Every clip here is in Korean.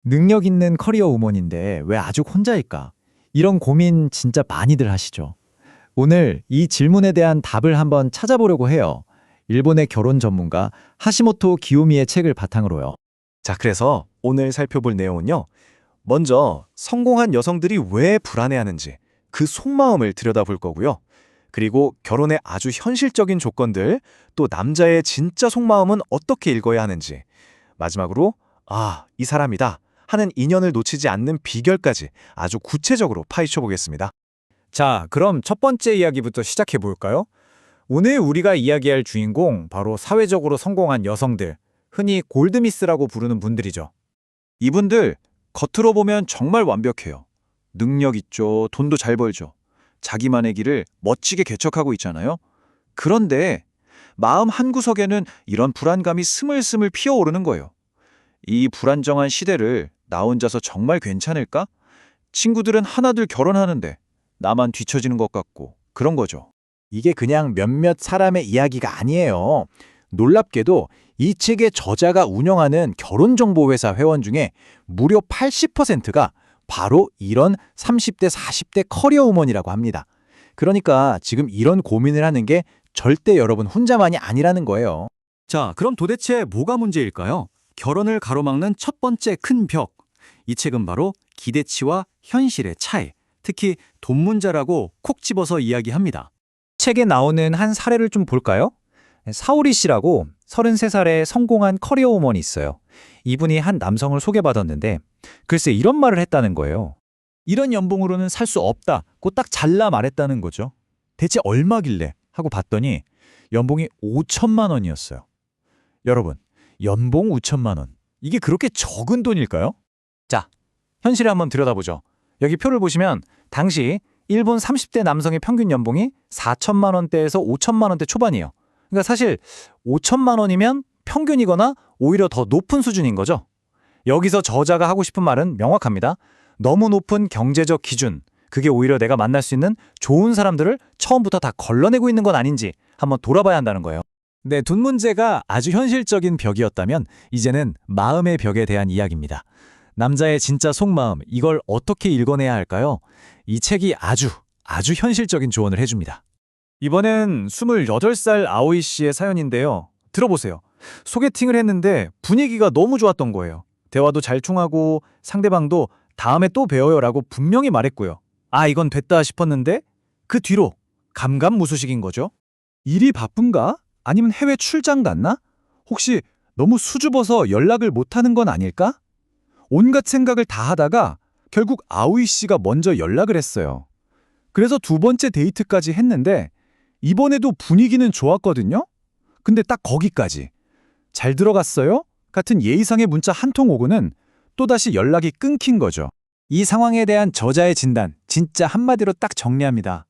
능력 있는 커리어 우먼인데 왜 아직 혼자일까? 이런 고민 진짜 많이들 하시죠. 오늘 이 질문에 대한 답을 한번 찾아보려고 해요. 일본의 결혼 전문가 하시모토 기요미의 책을 바탕으로요. 자, 그래서 오늘 살펴볼 내용은요. 먼저 성공한 여성들이 왜 불안해하는지 그 속마음을 들여다볼 거고요. 그리고 결혼의 아주 현실적인 조건들, 또 남자의 진짜 속마음은 어떻게 읽어야 하는지, 마지막으로 이 사람이다 하는 인연을 놓치지 않는 비결까지 아주 구체적으로 파헤쳐 보겠습니다. 자, 그럼 첫 번째 이야기부터 시작해 볼까요? 오늘 우리가 이야기할 주인공, 바로 사회적으로 성공한 여성들, 흔히 골드미스라고 부르는 분들이죠. 이분들 겉으로 보면 정말 완벽해요. 능력 있죠. 돈도 잘 벌죠. 자기만의 길을 멋지게 개척하고 있잖아요. 그런데 마음 한구석에는 이런 불안감이 스물스물 피어오르는 거예요. 이 불안정한 시대를 나 혼자서 정말 괜찮을까? 친구들은 하나둘 결혼하는데 나만 뒤처지는 것 같고 그런 거죠. 이게 그냥 몇몇 사람의 이야기가 아니에요. 놀랍게도 이 책의 저자가 운영하는 결혼정보회사 회원 중에 무려 80%가 바로 이런 30대, 40대 커리어 우먼이라고 합니다. 그러니까 지금 이런 고민을 하는 게 절대 여러분 혼자만이 아니라는 거예요. 자, 그럼 도대체 뭐가 문제일까요? 결혼을 가로막는 첫 번째 큰 벽. 이 책은 바로 기대치와 현실의 차이, 특히 돈 문제라고 콕 집어서 이야기합니다. 책에 나오는 한 사례를 좀 볼까요? 사오리 씨라고 33살의 성공한 커리어 우먼이 있어요. 이분이 한 남성을 소개받았는데 글쎄 이런 말을 했다는 거예요. 이런 연봉으로는 살 수 없다고 딱 잘라 말했다는 거죠. 대체 얼마길래? 하고 봤더니 연봉이 5천만 원이었어요. 여러분, 연봉 5천만 원. 이게 그렇게 적은 돈일까요? 자, 현실에 한번 들여다보죠. 여기 표를 보시면 당시 일본 30대 남성의 평균 연봉이 4천만 원대에서 5천만 원대 초반이에요. 그러니까 사실 5천만 원이면 평균이거나 오히려 더 높은 수준인 거죠. 여기서 저자가 하고 싶은 말은 명확합니다. 너무 높은 경제적 기준, 그게 오히려 내가 만날 수 있는 좋은 사람들을 처음부터 다 걸러내고 있는 건 아닌지 한번 돌아봐야 한다는 거예요. 네, 돈 문제가 아주 현실적인 벽이었다면 이제는 마음의 벽에 대한 이야기입니다. 남자의 진짜 속마음, 이걸 어떻게 읽어내야 할까요? 이 책이 아주 현실적인 조언을 해줍니다. 이번엔 28살 아오이 씨의 사연인데요. 들어보세요. 소개팅을 했는데 분위기가 너무 좋았던 거예요. 대화도 잘 통하고 상대방도 다음에 또 뵈어요라고 분명히 말했고요. 이건 됐다 싶었는데 그 뒤로 감감무소식인 거죠. 일이 바쁜가? 아니면 해외 출장 갔나? 혹시 너무 수줍어서 연락을 못하는 건 아닐까? 온갖 생각을 다 하다가 결국 아오이 씨가 먼저 연락을 했어요. 그래서 두 번째 데이트까지 했는데 이번에도 분위기는 좋았거든요? 근데 딱 거기까지. 잘 들어갔어요? 같은 예의상의 문자 한 통 오고는 또다시 연락이 끊긴 거죠. 이 상황에 대한 저자의 진단, 진짜 한마디로 딱 정리합니다.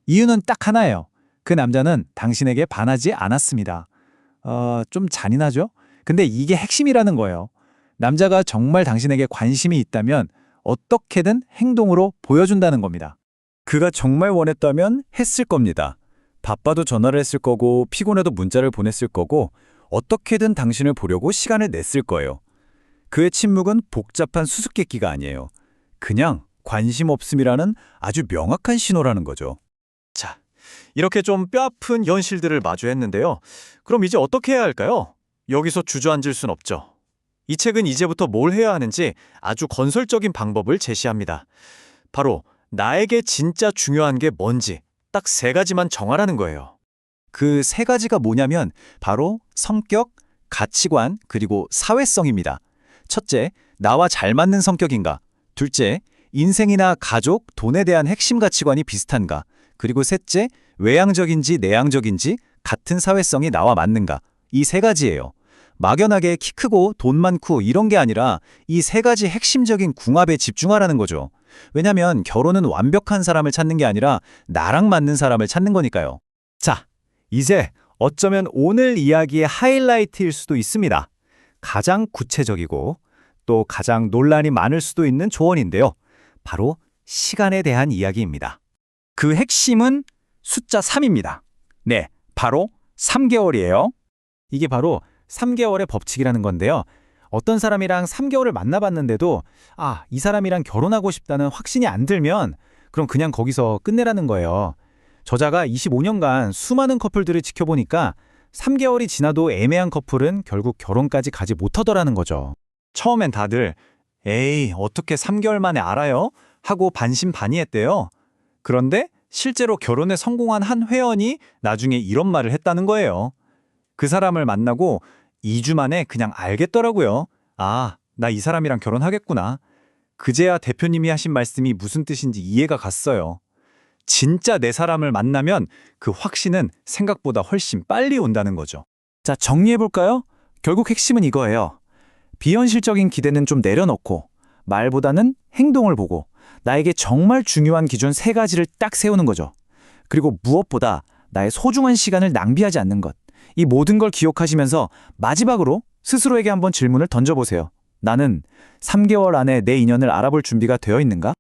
이유는 딱 하나예요. 그 남자는 당신에게 반하지 않았습니다. 좀 잔인하죠? 근데 이게 핵심이라는 거예요. 남자가 정말 당신에게 관심이 있다면 어떻게든 행동으로 보여준다는 겁니다. 그가 정말 원했다면 했을 겁니다. 바빠도 전화를 했을 거고 피곤해도 문자를 보냈을 거고 어떻게든 당신을 보려고 시간을 냈을 거예요. 그의 침묵은 복잡한 수수께끼가 아니에요. 그냥 관심 없음이라는 아주 명확한 신호라는 거죠. 자, 이렇게 좀 뼈아픈 현실들을 마주했는데요. 그럼 이제 어떻게 해야 할까요? 여기서 주저앉을 순 없죠. 이 책은 이제부터 뭘 해야 하는지 아주 건설적인 방법을 제시합니다. 바로 나에게 진짜 중요한 게 뭔지 딱 3가지만 정하라는 거예요. 그 3가지가 뭐냐면 바로 성격, 가치관, 그리고 사회성입니다. 첫째, 나와 잘 맞는 성격인가? 둘째, 인생이나 가족, 돈에 대한 핵심 가치관이 비슷한가? 그리고 셋째, 외향적인지 내향적인지 같은 사회성이 나와 맞는가? 이 3가지예요. 막연하게 키 크고 돈 많고 이런 게 아니라 이 3가지 핵심적인 궁합에 집중하라는 거죠. 왜냐면 결혼은 완벽한 사람을 찾는 게 아니라 나랑 맞는 사람을 찾는 거니까요. 자, 이제 어쩌면 오늘 이야기의 하이라이트일 수도 있습니다. 가장 구체적이고 또 가장 논란이 많을 수도 있는 조언인데요. 바로 시간에 대한 이야기입니다. 그 핵심은 숫자 3입니다. 네, 바로 3개월이에요. 이게 바로 3개월의 법칙이라는 건데요. 어떤 사람이랑 3개월을 만나봤는데도 이 사람이랑 결혼하고 싶다는 확신이 안 들면 그럼 그냥 거기서 끝내라는 거예요. 저자가 25년간 수많은 커플들을 지켜보니까 3개월이 지나도 애매한 커플은 결국 결혼까지 가지 못하더라는 거죠. 처음엔 다들 에이, 어떻게 3개월 만에 알아요? 하고 반신반의했대요. 그런데 실제로 결혼에 성공한 한 회원이 나중에 이런 말을 했다는 거예요. 그 사람을 만나고 2주 만에 그냥 알겠더라고요. 아, 나 이 사람이랑 결혼하겠구나. 그제야 대표님이 하신 말씀이 무슨 뜻인지 이해가 갔어요. 진짜 내 사람을 만나면 그 확신은 생각보다 훨씬 빨리 온다는 거죠. 자, 정리해볼까요? 결국 핵심은 이거예요. 비현실적인 기대는 좀 내려놓고 말보다는 행동을 보고 나에게 정말 중요한 기준 3가지를 딱 세우는 거죠. 그리고 무엇보다 나의 소중한 시간을 낭비하지 않는 것. 이 모든 걸 기억하시면서 마지막으로 스스로에게 한번 질문을 던져보세요. 나는 3개월 안에 내 인연을 알아볼 준비가 되어 있는가?